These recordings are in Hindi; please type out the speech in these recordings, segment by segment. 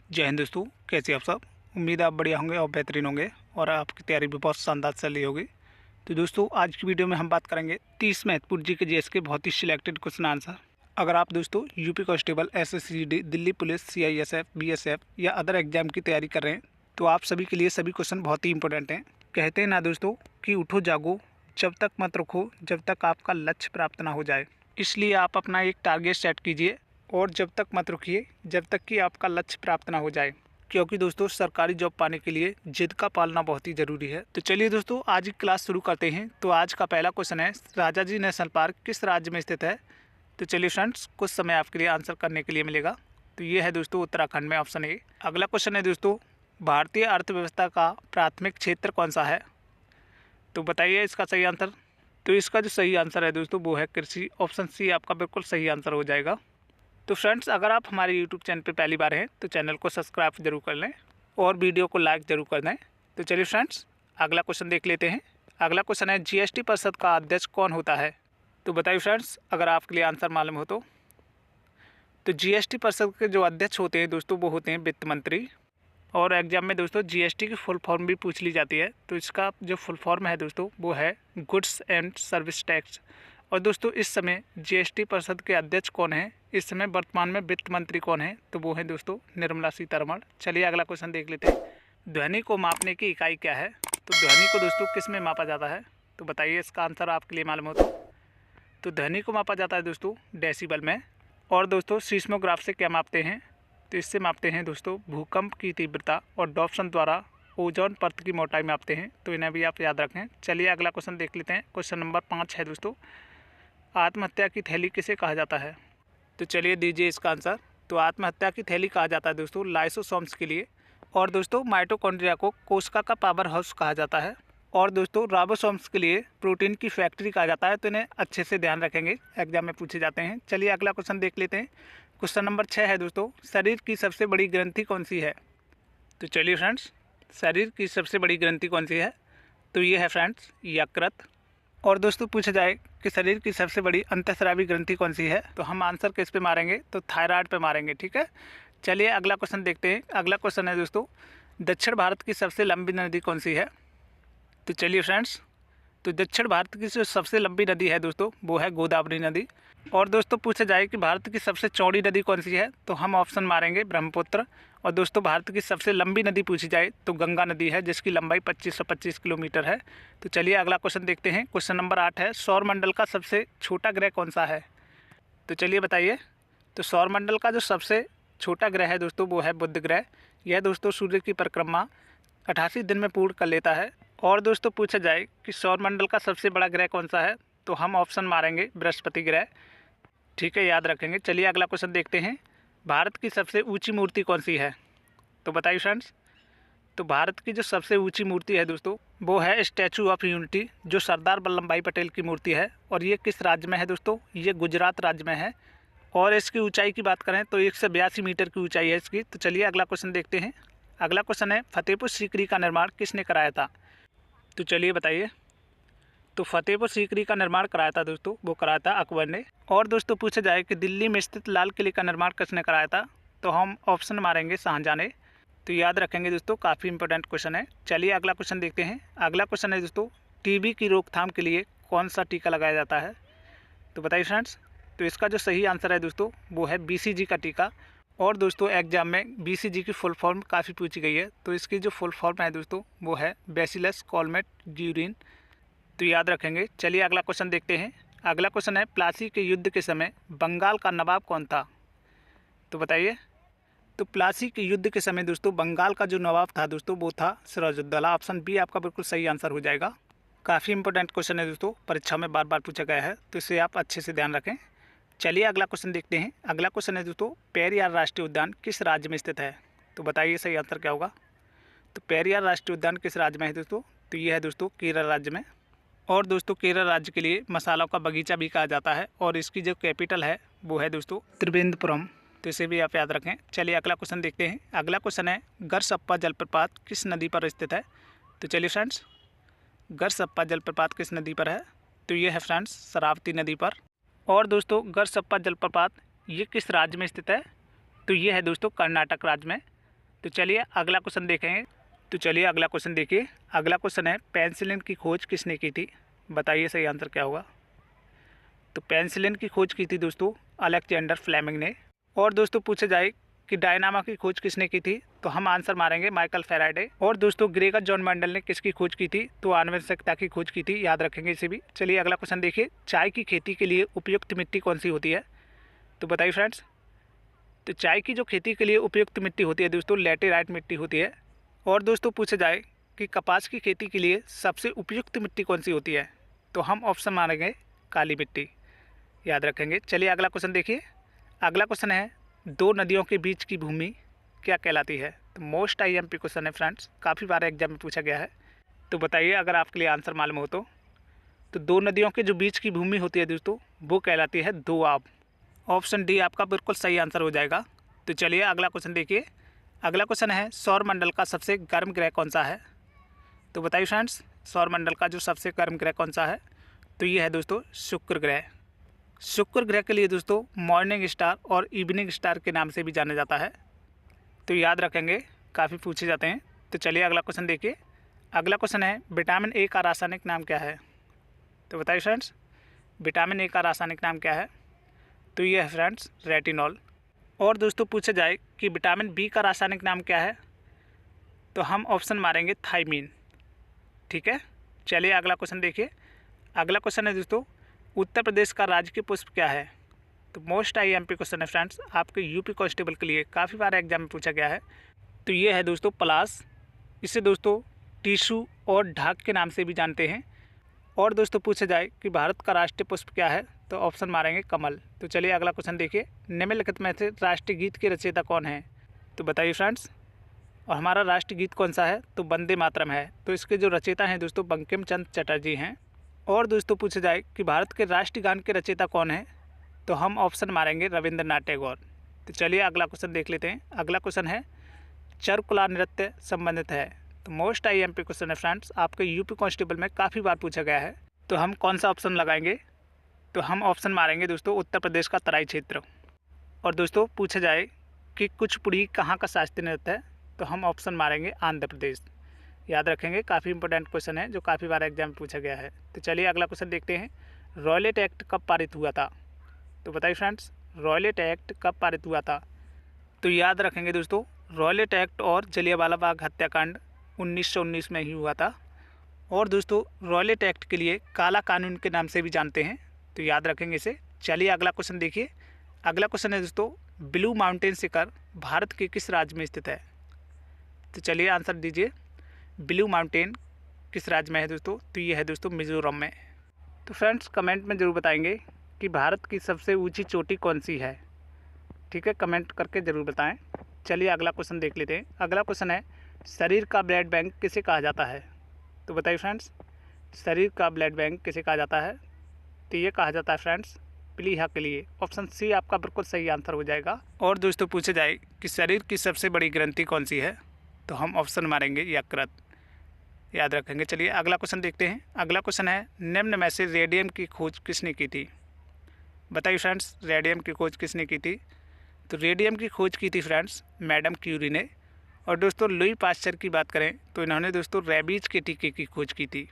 जय हिंद दोस्तों, कैसे आप सब। उम्मीद है आप बढ़िया होंगे और बेहतरीन होंगे और आपकी तैयारी भी बहुत शानदार चल रही होगी। तो दोस्तों आज की वीडियो में हम बात करेंगे 30 महत्वपूर्ण जीके जीएस के बहुत ही सिलेक्टेड क्वेश्चन आंसर। अगर आप दोस्तों UP constable, SSC, Delhi police, CISF, BSF या अदर एग्जाम की तैयारी कर रहे हैं तो आप सभी के लिए सभी क्वेश्चन बहुत ही इंपॉर्टेंट हैं। कहते हैं ना दोस्तों कि उठो जागो, जब तक मत रुको जब तक आपका लक्ष्य प्राप्त ना हो जाए। इसलिए आप अपना एक टारगेट सेट कीजिए और जब तक मत रुकिए जब तक कि आपका लक्ष्य प्राप्त ना हो जाए, क्योंकि दोस्तों सरकारी जॉब पाने के लिए जिद का पालना बहुत ही ज़रूरी है। तो चलिए दोस्तों आज की क्लास शुरू करते हैं। तो आज का पहला क्वेश्चन है, राजाजी नेशनल पार्क किस राज्य में स्थित है। तो चलिए फ्रेंड्स, कुछ समय आपके लिए आंसर करने के लिए मिलेगा। तो ये है दोस्तों उत्तराखंड में, ऑप्शन ए। अगला क्वेश्चन है दोस्तों, भारतीय अर्थव्यवस्था का प्राथमिक क्षेत्र कौन सा है। तो बताइए इसका सही आंसर। तो इसका जो सही आंसर है दोस्तों वो है कृषि। ऑप्शन सी आपका बिल्कुल सही आंसर हो जाएगा। तो फ्रेंड्स, अगर आप हमारे यूट्यूब चैनल पर पहली बार हैं तो चैनल को सब्सक्राइब जरूर कर लें और वीडियो को लाइक जरूर कर दें। तो चलिए फ्रेंड्स अगला क्वेश्चन देख लेते हैं। अगला क्वेश्चन है, जीएसटी परिषद का अध्यक्ष कौन होता है। तो बताइए फ्रेंड्स अगर आपके लिए आंसर मालूम हो तो जीएसटी परिषद के जो अध्यक्ष होते हैं दोस्तों वो होते हैं वित्त मंत्री। और एग्जाम में दोस्तों जीएसटी की फुल फॉर्म भी पूछ ली जाती है। तो इसका जो फुल फॉर्म है दोस्तों वो है गुड्स एंड सर्विस टैक्स। और दोस्तों इस समय जीएसटी परिषद के अध्यक्ष कौन है, इस समय वर्तमान में वित्त मंत्री कौन है, तो वो है दोस्तों निर्मला सीतारमण। चलिए अगला क्वेश्चन देख लेते हैं। ध्वनि को मापने की इकाई क्या है। तो ध्वनि को दोस्तों किस में मापा जाता है। तो बताइए इसका आंसर आपके लिए मालूम हो तो ध्वनि को मापा जाता है दोस्तों डेसिबल में। और दोस्तों सीस्मोग्राफ से क्या मापते हैं। तो इससे मापते हैं दोस्तों भूकंप की तीव्रता। और डॉप्सन द्वारा ओजोन परत की मोटाई मापते हैं। तो इन्हें भी आप याद रखें। चलिए अगला क्वेश्चन देख लेते हैं। क्वेश्चन नंबर 5 है दोस्तों, आत्महत्या की थैली किसे कहा जाता है। तो चलिए दीजिए इसका आंसर। तो आत्महत्या की थैली कहा जाता है दोस्तों लाइसोसोम्स के लिए। और दोस्तों माइटोकॉन्ड्रिया को कोशिका का पावर हाउस कहा जाता है। और दोस्तों राइबोसोम्स के लिए प्रोटीन की फैक्ट्री कहा जाता है। तो इन्हें अच्छे से ध्यान रखेंगे, एग्जाम में पूछे जाते हैं। चलिए अगला क्वेश्चन देख लेते हैं। क्वेश्चन नंबर 6 है दोस्तों, शरीर की सबसे बड़ी ग्रंथि कौन सी है। तो चलिए फ्रेंड्स, शरीर की सबसे बड़ी ग्रंथि कौन सी है। तो ये है फ्रेंड्स यकृत। और दोस्तों पूछा जाए कि शरीर की सबसे बड़ी अंतःस्रावी ग्रंथि कौन सी है, तो हम आंसर किस पे मारेंगे, तो थायराइड पे मारेंगे। ठीक है, चलिए अगला क्वेश्चन देखते हैं। अगला क्वेश्चन है दोस्तों, दक्षिण भारत की सबसे लंबी नदी कौन सी है। तो चलिए फ्रेंड्स, तो दक्षिण भारत की जो सबसे लंबी नदी है दोस्तों वो है गोदावरी नदी। और दोस्तों पूछा जाए कि भारत की सबसे चौड़ी नदी कौन सी है, तो हम ऑप्शन मारेंगे ब्रह्मपुत्र। और दोस्तों भारत की सबसे लंबी नदी पूछी जाए तो गंगा नदी है, जिसकी लंबाई 2525 किलोमीटर है। तो चलिए अगला क्वेश्चन देखते हैं। क्वेश्चन नंबर 8 है, सौरमंडल का सबसे छोटा ग्रह कौन सा है। तो चलिए बताइए। तो सौरमंडल का जो सबसे छोटा ग्रह है दोस्तों वो है बुध ग्रह। यह दोस्तों सूर्य की परिक्रमा 88 दिन में पूर्ण कर लेता है। और दोस्तों पूछा जाए कि सौरमंडल का सबसे बड़ा ग्रह कौन सा है, तो हम ऑप्शन मारेंगे बृहस्पति ग्रह। ठीक है, याद रखेंगे। चलिए अगला क्वेश्चन देखते हैं। भारत की सबसे ऊंची मूर्ति कौन सी है। तो बताइए फ्रेंड्स। तो भारत की जो सबसे ऊंची मूर्ति है दोस्तों वो है स्टैचू ऑफ यूनिटी, जो सरदार वल्लभ भाई पटेल की मूर्ति है। और ये किस राज्य में है दोस्तों, ये गुजरात राज्य में है। और इसकी ऊंचाई की बात करें तो 182 मीटर की ऊंचाई है इसकी। तो चलिए अगला क्वेश्चन देखते हैं। अगला क्वेश्चन है, फतेहपुर सीकरी का निर्माण किसने कराया था। तो चलिए बताइए। तो फतेहपुर सीकरी का निर्माण कराया था दोस्तों, वो कराया था अकबर ने। और दोस्तों पूछा जाए कि दिल्ली में स्थित लाल किले का निर्माण किसने कराया था, तो हम ऑप्शन मारेंगे शाहजहां ने। तो याद रखेंगे दोस्तों, काफ़ी इंपॉर्टेंट क्वेश्चन है। चलिए अगला क्वेश्चन देखते हैं। अगला क्वेश्चन है दोस्तों, टीबी की रोकथाम के लिए कौन सा टीका लगाया जाता है। तो बताइए फ्रेंड्स। तो इसका जो सही आंसर है दोस्तों वो है BCG का टीका। और दोस्तों एग्जाम में BCG की फुल फॉर्म काफ़ी पूछी गई है। तो इसकी जो फुल फॉर्म है दोस्तों वो है बैसिलस कॉलमेट ग्यूरिन। तो याद रखेंगे। चलिए अगला क्वेश्चन देखते हैं। अगला क्वेश्चन है, प्लासी के युद्ध के समय बंगाल का नवाब कौन था। तो बताइए। तो प्लासी के युद्ध के समय दोस्तों बंगाल का जो नवाब था दोस्तों वो था सिराजुद्दौला। ऑप्शन बी आपका बिल्कुल सही आंसर हो जाएगा। काफ़ी इंपॉर्टेंट क्वेश्चन है दोस्तों, परीक्षा में बार बार पूछा गया है, तो इसे आप अच्छे से ध्यान रखें। चलिए अगला क्वेश्चन देखते हैं। अगला क्वेश्चन है दोस्तों, पेरियार राष्ट्रीय उद्यान किस राज्य में स्थित है। तो बताइए सही आंसर क्या होगा। तो पेरियार राष्ट्रीय उद्यान किस राज्य में है दोस्तों, तो ये है दोस्तों केरल राज्य में। और दोस्तों केरल राज्य के लिए मसालों का बगीचा भी कहा जाता है। और इसकी जो कैपिटल है वो है दोस्तों त्रिवेंद्रपुरम। तो इसे भी आप याद रखें। चलिए अगला क्वेश्चन देखते हैं। अगला क्वेश्चन है, गरसप्पा जलप्रपात किस नदी पर स्थित है। तो चलिए फ्रेंड्स, गरसप्पा जलप्रपात किस नदी पर है, तो ये है फ्रेंड्स शरावती नदी पर। और दोस्तों गरसप्पा जलप्रपात ये किस राज्य में स्थित है, तो ये है दोस्तों कर्नाटक राज्य में। तो चलिए अगला क्वेश्चन देखेंगे। तो चलिए अगला क्वेश्चन देखिए। अगला क्वेश्चन है पेनिसिलिन की खोज किसने की थी? बताइए सही आंसर क्या होगा। तो पेनिसिलिन की खोज की थी दोस्तों अलेक्जेंडर फ्लेमिंग ने। और दोस्तों पूछा जाए कि डायनामा की खोज किसने की थी, तो हम आंसर मारेंगे माइकल फैराडे। और दोस्तों ग्रेगर जॉन मेंडल ने किसकी खोज की थी? तो आनुवंशिकता की खोज की थी, याद रखेंगे इसे भी। चलिए अगला क्वेश्चन देखिए। चाय की खेती के लिए उपयुक्त मिट्टी कौन सी होती है? तो बताइए फ्रेंड्स। तो चाय की जो खेती के लिए उपयुक्त मिट्टी होती है दोस्तों लैटेराइट मिट्टी होती है। और दोस्तों पूछा जाए कि कपास की खेती के लिए सबसे उपयुक्त मिट्टी कौन सी होती है? तो हम ऑप्शन मानेंगे काली मिट्टी, याद रखेंगे। चलिए अगला क्वेश्चन देखिए। अगला क्वेश्चन है दो नदियों के बीच की भूमि क्या कहलाती है? तो मोस्ट IMP क्वेश्चन है फ्रेंड्स, काफ़ी बार एग्जाम में पूछा गया है। तो बताइए अगर आपके लिए आंसर मालूम हो तो। दो नदियों के जो बीच की भूमि होती है दोस्तों वो कहलाती है दोआब। ऑप्शन डी आपका बिल्कुल सही आंसर हो जाएगा। तो चलिए अगला क्वेश्चन देखिए। अगला क्वेश्चन है सौर मंडल का सबसे गर्म ग्रह कौन सा है? तो बताइए फ्रेंड्स सौर मंडल का जो सबसे गर्म ग्रह कौन सा है? तो ये है दोस्तों शुक्र ग्रह। शुक्र ग्रह के लिए दोस्तों मॉर्निंग स्टार और इवनिंग स्टार के नाम से भी जाना जाता है, तो याद रखेंगे, काफ़ी पूछे जाते हैं। तो चलिए अगला क्वेश्चन देखिए। अगला क्वेश्चन है विटामिन ए का रासायनिक नाम क्या है? तो बताइए फ्रेंड्स विटामिन ए का रासायनिक नाम क्या है? तो ये है फ्रेंड्स रेटिनॉल। और दोस्तों पूछा जाए कि विटामिन बी का रासायनिक नाम क्या है? तो हम ऑप्शन मारेंगे थायमीन। ठीक है। चलिए अगला क्वेश्चन देखिए। अगला क्वेश्चन है दोस्तों उत्तर प्रदेश का राजकीय पुष्प क्या है? तो मोस्ट IMP क्वेश्चन है फ्रेंड्स, आपके यूपी कांस्टेबल के लिए काफ़ी बार एग्जाम में पूछा गया है। तो ये है दोस्तों पलास। इसे दोस्तों टिशू और ढाक के नाम से भी जानते हैं। और दोस्तों पूछा जाए कि भारत का राष्ट्रीय पुष्प क्या है? तो ऑप्शन मारेंगे कमल। तो चलिए अगला क्वेश्चन देखिए। निम्नलिखित में से राष्ट्रीय गीत के रचयिता कौन है? तो बताइए फ्रेंड्स। और हमारा राष्ट्रीय गीत कौन सा है? तो वंदे मातरम है। तो इसके जो रचयिता हैं दोस्तों बंकिम चंद्र चटर्जी हैं। और दोस्तों पूछा जाए कि भारत के राष्ट्रीय गान के रचयिता कौन है? तो हम ऑप्शन मारेंगे रविंद्रनाथ टैगोर। तो चलिए अगला क्वेश्चन देख लेते हैं। अगला क्वेश्चन है चरकुला नृत्य संबंधित है। तो मोस्ट IMP क्वेश्चन है फ्रेंड्स, आपके यूपी कांस्टेबल में काफ़ी बार पूछा गया है। तो हम कौन सा ऑप्शन लगाएंगे? तो हम ऑप्शन मारेंगे दोस्तों उत्तर प्रदेश का तराई क्षेत्र। और दोस्तों पूछा जाए कि कुचिपुड़ी कहाँ का शास्त्रीय नृत्य है? तो हम ऑप्शन मारेंगे आंध्र प्रदेश, याद रखेंगे। काफ़ी इंपॉर्टेंट क्वेश्चन है जो काफ़ी बार एग्जाम में पूछा गया है। तो चलिए अगला क्वेश्चन देखते हैं। रॉयलेट एक्ट कब पारित हुआ था? तो बताइए फ्रेंड्स रॉयलेट एक्ट कब पारित हुआ था? तो याद रखेंगे दोस्तों रॉयलेट एक्ट और जलियांवाला बाग हत्याकांड 1919 में ही हुआ था। और दोस्तों रॉयलेट एक्ट के लिए काला कानून के नाम से भी जानते हैं, तो याद रखेंगे इसे। चलिए अगला क्वेश्चन देखिए। अगला क्वेश्चन है दोस्तों ब्लू माउंटेन शिखर भारत के किस राज्य में स्थित है? तो चलिए आंसर दीजिए। ब्लू माउंटेन किस राज्य में है दोस्तों? तो ये है दोस्तों मिजोरम में। तो फ्रेंड्स कमेंट में ज़रूर बताएंगे कि भारत की सबसे ऊंची चोटी कौन सी है। ठीक है, कमेंट करके ज़रूर बताएं। चलिए अगला क्वेश्चन देख लेते हैं। अगला क्वेश्चन है शरीर का ब्लड बैंक किसे कहा जाता है? तो बताइए फ्रेंड्स शरीर का ब्लड बैंक किसे कहा जाता है? तो ये कहा जाता है फ्रेंड्स प्लीहा के लिए। ऑप्शन सी आपका बिल्कुल सही आंसर हो जाएगा। और दोस्तों पूछे जाए कि शरीर की सबसे बड़ी ग्रंथि कौन सी है? तो हम ऑप्शन मारेंगे यकृत, याद रखेंगे। चलिए अगला क्वेश्चन देखते हैं। अगला क्वेश्चन है निम्न में से रेडियम की खोज किसने की थी? बताइए फ्रेंड्स रेडियम की खोज किसने की थी? तो रेडियम की खोज की थी फ्रेंड्स मैडम क्यूरी ने। और दोस्तों लुई पास्चर की बात करें तो इन्होंने दोस्तों रेबीज के टीके की खोज की थी।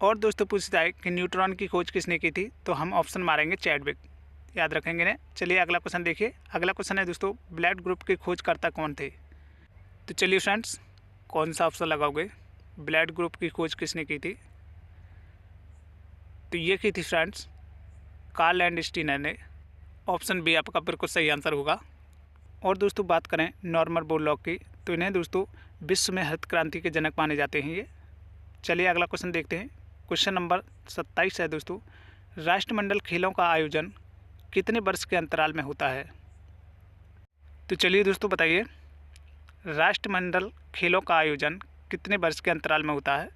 और दोस्तों पूछा जाए कि न्यूट्रॉन की खोज किसने की थी? तो हम ऑप्शन मारेंगे चैडविक, याद रखेंगे ना। चलिए अगला क्वेश्चन देखिए। अगला क्वेश्चन है दोस्तों ब्लड ग्रुप के खोजकर्ता कौन थे? तो चलिए फ्रेंड्स कौन सा ऑप्शन लगाओगे? ब्लड ग्रुप की खोज किसने की थी? तो ये की थी फ्रेंड्स कार्ल एंड स्टीनर ने। ऑप्शन बी आपका बिल्कुल सही आंसर होगा। और दोस्तों बात करें नॉर्मन बोरलॉग की तो इन्हें दोस्तों विश्व में हरित क्रांति के जनक माने जाते हैं ये। चलिए अगला क्वेश्चन देखते हैं। क्वेश्चन नंबर 27 है दोस्तों राष्ट्रमंडल खेलों का आयोजन कितने वर्ष के अंतराल में होता है? तो चलिए दोस्तों बताइए राष्ट्रमंडल खेलों का आयोजन कितने वर्ष के अंतराल में होता है?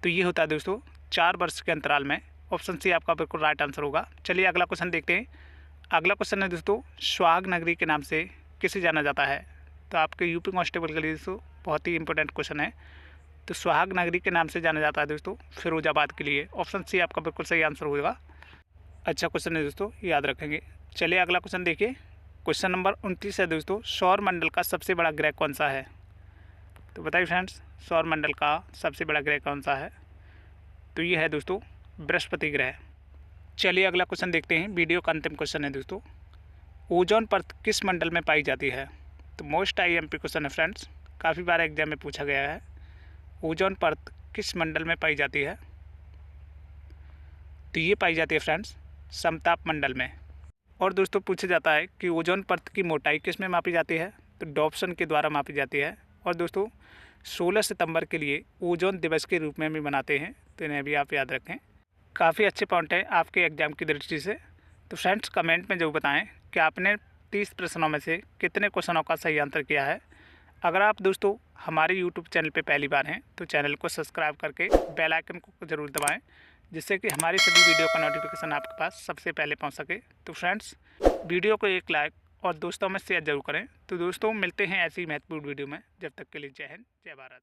तो ये होता है दोस्तों 4 वर्ष के अंतराल में। ऑप्शन सी आपका बिल्कुल राइट आंसर होगा। चलिए अगला क्वेश्चन देखते हैं। अगला क्वेश्चन है दोस्तों सुहाग नगरी के नाम से किसे जाना जाता है? तो आपके यूपी कांस्टेबल के लिए दोस्तों बहुत ही इंपॉर्टेंट क्वेश्चन है। तो सुहाग नगरी के नाम से जाना जाता है दोस्तों फिरोजाबाद के लिए। ऑप्शन सी आपका बिल्कुल सही आंसर होगा। अच्छा क्वेश्चन है दोस्तों, याद रखेंगे। चलिए अगला क्वेश्चन देखिए। क्वेश्चन नंबर 29 है दोस्तों, सौर मंडल का सबसे बड़ा ग्रह कौन सा है? तो बताइए फ्रेंड्स, सौर मंडल का सबसे बड़ा ग्रह कौन सा है? तो ये है दोस्तों बृहस्पति ग्रह। चलिए अगला क्वेश्चन देखते हैं। वीडियो का अंतिम क्वेश्चन है दोस्तों, ओजोन परत किस मंडल में पाई जाती है? तो मोस्ट IMP क्वेश्चन है फ्रेंड्स, काफ़ी बार एग्जाम में पूछा गया है। ओजोन परत किस मंडल में पाई जाती है? तो ये पाई जाती है फ्रेंड्स समताप मंडल में। और दोस्तों पूछा जाता है कि ओजोन परत की मोटाई किस में मापी जाती है? तो डॉप्सन के द्वारा मापी जाती है। और दोस्तों 16 सितंबर के लिए ओजोन दिवस के रूप में भी मनाते हैं, तो इन्हें भी आप याद रखें। काफ़ी अच्छे पॉइंट हैं आपके एग्जाम की दृष्टि से। तो फ्रेंड्स कमेंट में जो बताएं कि आपने 30 प्रश्नों में से कितने क्वेश्चनों का सही आंसर किया है। अगर आप दोस्तों हमारे यूट्यूब चैनल पे पहली बार हैं तो चैनल को सब्सक्राइब करके बेल आइकन को ज़रूर दबाएं, जिससे कि हमारी सभी वीडियो का नोटिफिकेशन आपके पास सबसे पहले पहुंच सके। तो फ्रेंड्स वीडियो को एक लाइक और दोस्तों में शेयर जरूर करें। तो दोस्तों मिलते हैं ऐसी महत्वपूर्ण वीडियो में, जब तक के लिए जय हिंद जय भारत।